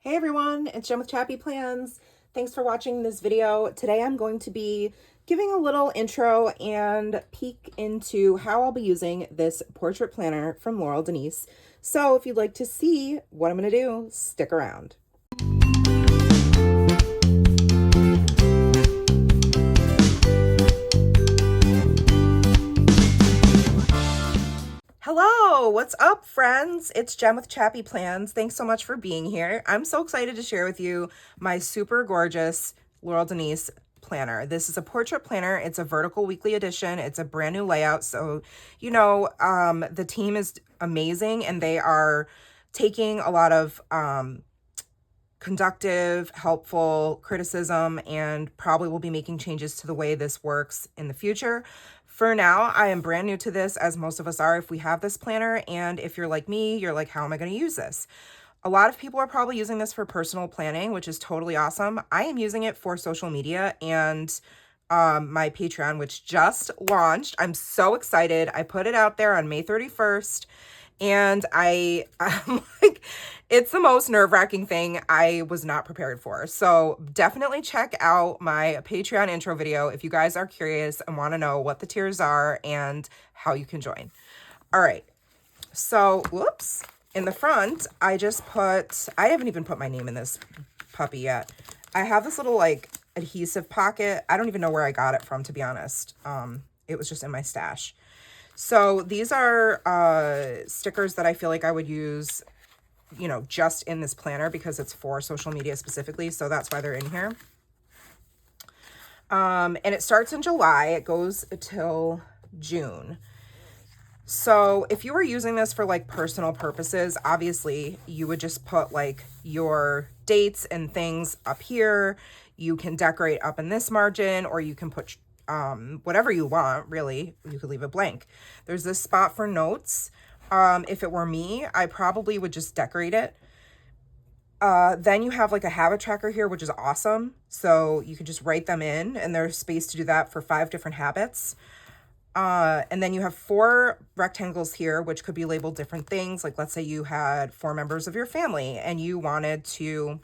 Hey everyone, it's Jen with ChappyPlans. Thanks for watching this video. Today I'm going to be giving a little intro and peek into how I'll be using this portrait planner from Laurel Denise. So if you'd like to see what I'm going to do, stick around. Hello, what's up friends? It's Jen with ChappyPlans. Thanks so much for being here. I'm so excited to share with you my super gorgeous Laurel Denise planner. This is a portrait planner. It's a vertical weekly edition. It's a brand new layout. So, the team is amazing and they are taking a lot of conductive, helpful criticism and probably will be making changes to the way this works in the future. For now, I am brand new to this, as most of us are if we have this planner. And if you're like me, you're like, how am I going to use this? A lot of people are probably using this for personal planning, which is totally awesome. I am using it for social media and my Patreon, which just launched. I'm so excited. I put it out there on May 31st. And I'm like, it's the most nerve-wracking thing I was not prepared for. So definitely check out my Patreon intro video if you guys are curious and want to know what the tiers are and how you can join. All right. So, whoops. In the front, I haven't even put my name in this puppy yet. I have this little like adhesive pocket. I don't even know where I got it from, to be honest. It was just in my stash. So these are stickers that I feel like I would use, just in this planner because it's for social media specifically. So that's why they're in here. And it starts in July. It goes till June. So if you were using this for like personal purposes, obviously you would just put like your dates and things up here. You can decorate up in this margin, or you can put whatever you want, really. You could leave it blank. There's this spot for notes. If it were me, I probably would just decorate it. Then you have like a habit tracker here, which is awesome. So you can just write them in, and there's space to do that for 5 different habits. And then you have 4 rectangles here, which could be labeled different things. Like let's say you had 4 members of your family and you wanted to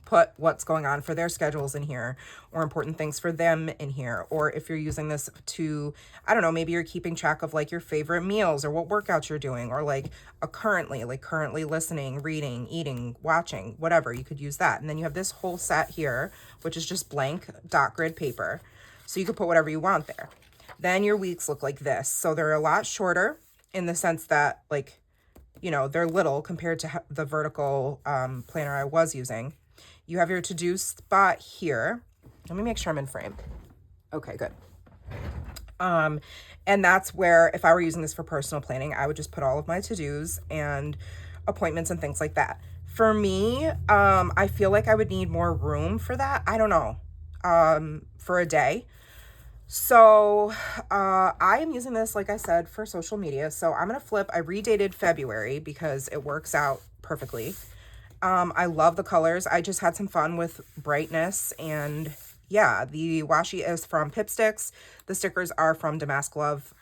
put what's going on for their schedules in here, or important things for them in here. Or if you're using this to, I don't know, maybe you're keeping track of like your favorite meals or what workouts you're doing, or like currently listening, reading, eating, watching, whatever, you could use that. And then you have this whole set here, which is just blank dot grid paper. So you could put whatever you want there. Then your weeks look like this. So they're a lot shorter in the sense that they're little compared to the vertical planner I was using. You have your to-do spot here. Let me make sure I'm in frame. Okay, good. And that's where, if I were using this for personal planning, I would just put all of my to-dos and appointments and things like that. For me, I feel like I would need more room for that. I don't know, for a day. So I am using this, like I said, for social media. So I'm going to flip. I redated February because it works out perfectly. I love the colors. I just had some fun with brightness, and yeah, the washi is from Pipsticks. The stickers are from Damask Love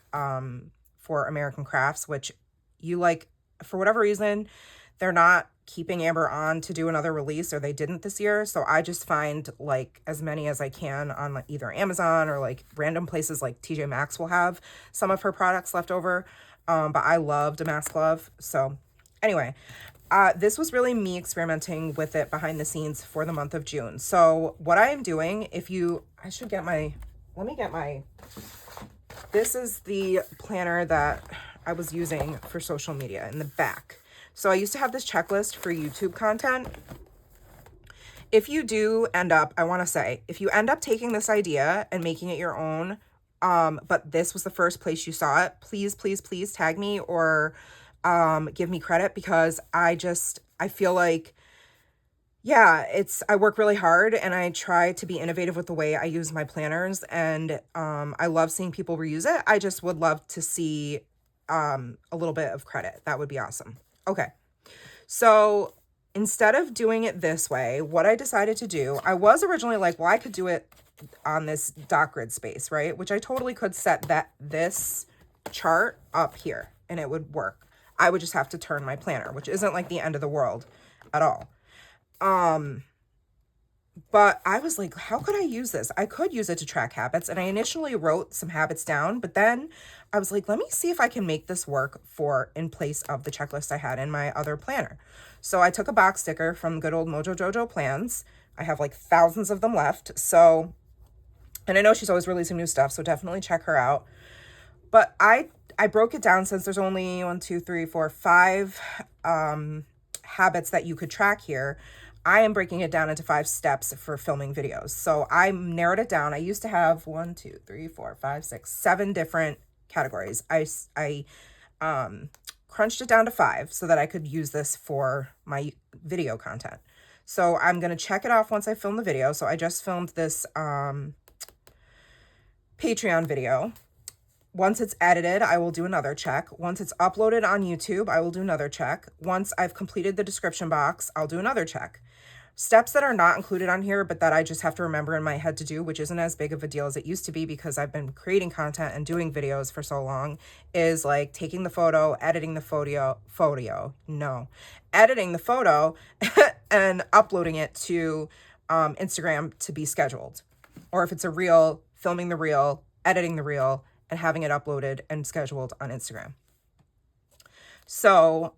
for American Crafts, which you like, for whatever reason, they're not keeping Amber on to do another release, or they didn't this year. So I just find like as many as I can on like either Amazon or like random places like TJ Maxx will have some of her products left over. But I love Damask Love. So anyway, this was really me experimenting with it behind the scenes for the month of June. So what I am doing, this is the planner that I was using for social media in the back. So I used to have this checklist for YouTube content. If you do end up, if you end up taking this idea and making it your own, but this was the first place you saw it, please, please, please tag me or give me credit, because I feel like, yeah, I work really hard and I try to be innovative with the way I use my planners, and I love seeing people reuse it. I just would love to see a little bit of credit. That would be awesome. Okay, so instead of doing it this way, what I decided to do, I was originally like, well, I could do it on this dot grid space, right? Which I totally could set this chart up here and it would work. I would just have to turn my planner, which isn't like the end of the world at all. But I was like, how could I use this? I could use it to track habits. And I initially wrote some habits down, but then I was like, let me see if I can make this work for in place of the checklist I had in my other planner. So I took a box sticker from good old Mojo Jojo Plans. I have like thousands of them left. So, and I know she's always releasing new stuff, so definitely check her out. But I broke it down, since there's only 1, 2, 3, 4, 5 habits that you could track here. I am breaking it down into 5 steps for filming videos. So I narrowed it down. I used to have 1, 2, 3, 4, 5, 6, 7 different categories. I crunched it down to 5 so that I could use this for my video content. So I'm going to check it off once I film the video. So I just filmed this Patreon video. Once it's edited, I will do another check. Once it's uploaded on YouTube, I will do another check. Once I've completed the description box, I'll do another check. Steps that are not included on here, but that I just have to remember in my head to do, which isn't as big of a deal as it used to be because I've been creating content and doing videos for so long, is like taking the photo, editing the editing the photo and uploading it to Instagram to be scheduled. Or if it's a reel, filming the reel, editing the reel, and having it uploaded and scheduled on Instagram. So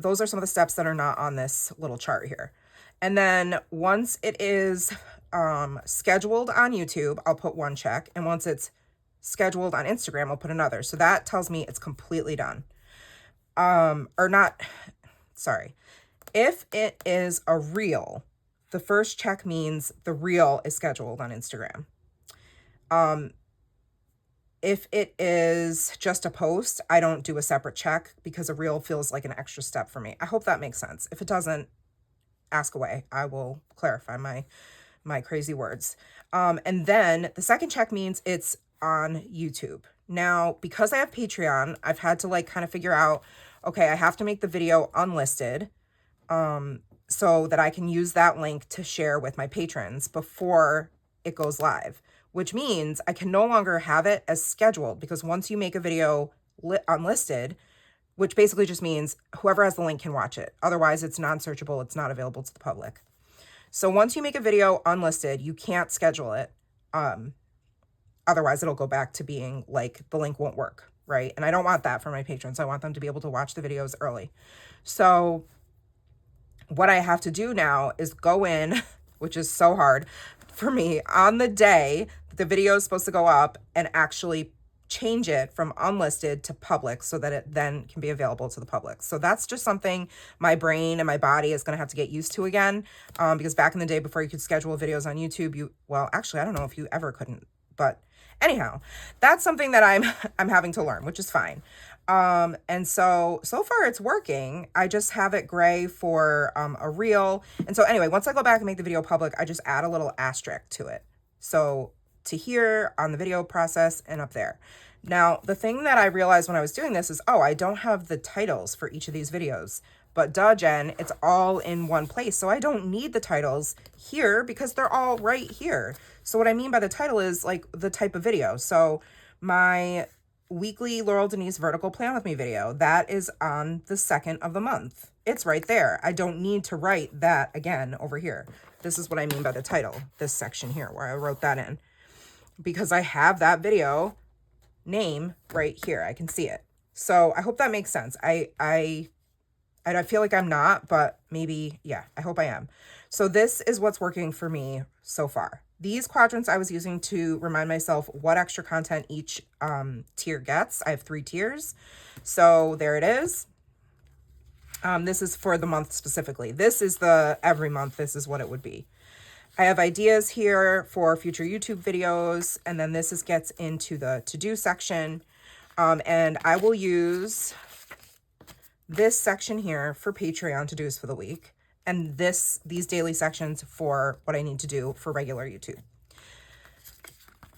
those are some of the steps that are not on this little chart here. And then once it is scheduled on YouTube, I'll put 1 check. And once it's scheduled on Instagram, I'll put another. So that tells me it's completely done. If it is a reel, the first check means the reel is scheduled on Instagram. If it is just a post, I don't do a separate check because a reel feels like an extra step for me. I hope that makes sense. If it doesn't, ask away. I will clarify my crazy words. And then the second check means it's on YouTube. Now, because I have Patreon, I've had to like kind of figure out, okay, I have to make the video unlisted so that I can use that link to share with my patrons before it goes live. Which means I can no longer have it as scheduled, because once you make a video unlisted, which basically just means whoever has the link can watch it. Otherwise, it's non-searchable. It's not available to the public. So once you make a video unlisted, you can't schedule it. Otherwise, it'll go back to being like the link won't work, right? And I don't want that for my patrons. I want them to be able to watch the videos early. So what I have to do now is go in, which is so hard for me, on the day that the video is supposed to go up, and actually change it from unlisted to public so that it then can be available to the public. So that's just something my brain and my body is going to have to get used to again. Because back in the day, before you could schedule videos on YouTube, well, actually, I don't know if you ever couldn't, but anyhow, that's something that I'm having to learn, which is fine. And so far it's working. I just have it gray for a reel. And so anyway, once I go back and make the video public, I just add a little asterisk to it. So to here on the video process and up there. Now, the thing that I realized when I was doing this is, oh, I don't have the titles for each of these videos. But duh, Jen, it's all in one place. So I don't need the titles here because they're all right here. So what I mean by the title is like the type of video. So my weekly Laurel Denise vertical plan with me video, that is on the 2nd of the month. It's right there. I don't need to write that again over here. This is what I mean by the title, this section here where I wrote that in, because I have that video name right here. I can see it. So I hope that makes sense. I feel like I'm not, but maybe, yeah, I hope I am. So this is what's working for me so far. These quadrants I was using to remind myself what extra content each tier gets. I have 3 tiers. So there it is. This is for the month specifically. This is the every month. This is what it would be. I have ideas here for future YouTube videos. And then this gets into the to-do section. And I will use this section here for Patreon to-dos for the week. And these daily sections for what I need to do for regular YouTube.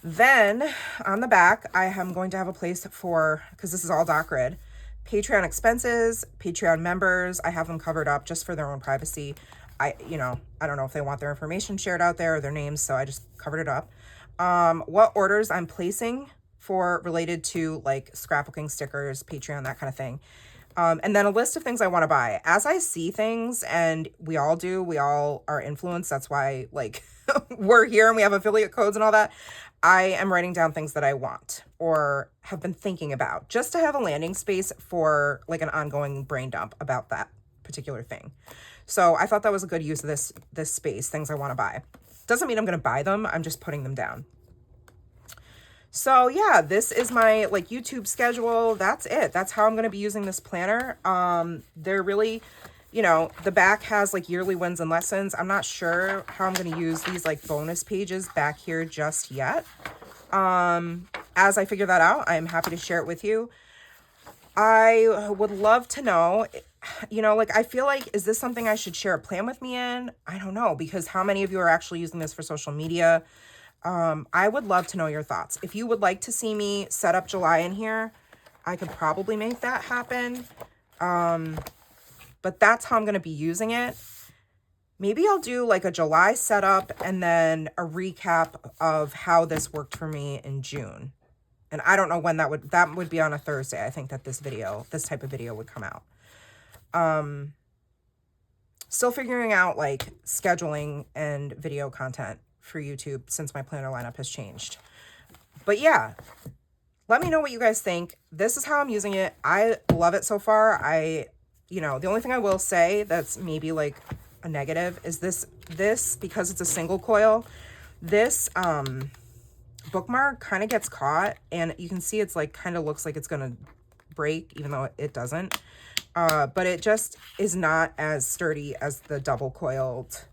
Then on the back, I am going to have a place for, because this is all doc grid, Patreon expenses, Patreon members. I have them covered up just for their own privacy. I don't know if they want their information shared out there or their names, so I just covered it up. What orders I'm placing for related to like scrapbooking, stickers, Patreon, that kind of thing. And then a list of things I want to buy. As I see things, and we all do, we all are influenced. That's why, like, we're here and we have affiliate codes and all that. I am writing down things that I want or have been thinking about, just to have a landing space for like an ongoing brain dump about that particular thing. So I thought that was a good use of this space, things I want to buy. Doesn't mean I'm going to buy them. I'm just putting them down. So yeah, this is my like YouTube schedule. That's it. That's how I'm going to be using this planner. They're really, you know, the back has like yearly wins and lessons. I'm not sure how I'm going to use these like bonus pages back here just yet. As I figure that out, I'm happy to share it with you. I would love to know, you know, like, I feel like, is this something I should share a plan with me in? I don't know, because how many of you are actually using this for social media? I would love to know your thoughts. If you would like to see me set up July in here, I could probably make that happen. But that's how I'm going to be using it. Maybe I'll do like a July setup and then a recap of how this worked for me in June. And I don't know when that would be on a Thursday. I think that this type of video would come out. Still figuring out like scheduling and video content for YouTube since my planner lineup has changed. But yeah, let me know what you guys think. This is how I'm using it. I love it so far. You know, the only thing I will say that's maybe like a negative is this, because it's a single coil, this, bookmark kind of gets caught, and you can see it's like kind of looks like it's gonna break, even though it doesn't. But it just is not as sturdy as the double coiled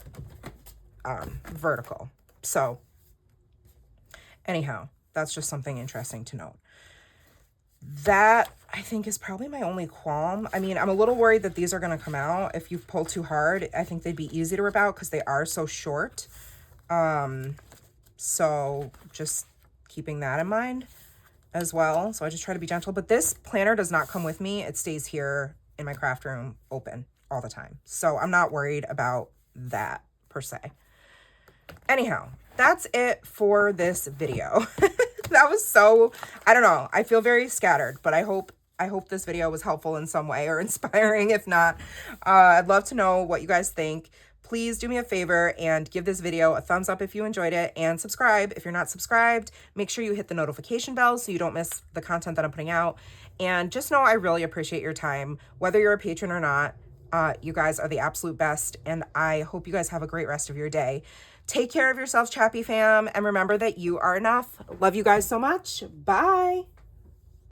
vertical. So anyhow, that's just something interesting to note. That I think is probably my only qualm. I mean, I'm a little worried that these are going to come out. If you pull too hard, I think they'd be easy to rip out because they are so short. So just keeping that in mind as well. So I just try to be gentle, but this planner does not come with me. It stays here in my craft room open all the time. So I'm not worried about that per se. Anyhow, that's it for this video. That was so, I don't know. I feel very scattered, but I hope this video was helpful in some way or inspiring. If not, I'd love to know what you guys think. Please do me a favor and give this video a thumbs up if you enjoyed it, and subscribe if you're not subscribed. Make sure you hit the notification bell so you don't miss the content that I'm putting out. And just know I really appreciate your time, whether you're a patron or not. You guys are the absolute best, and I hope you guys have a great rest of your day. Take care of yourselves, Chappy fam, and remember that you are enough. Love you guys so much. Bye.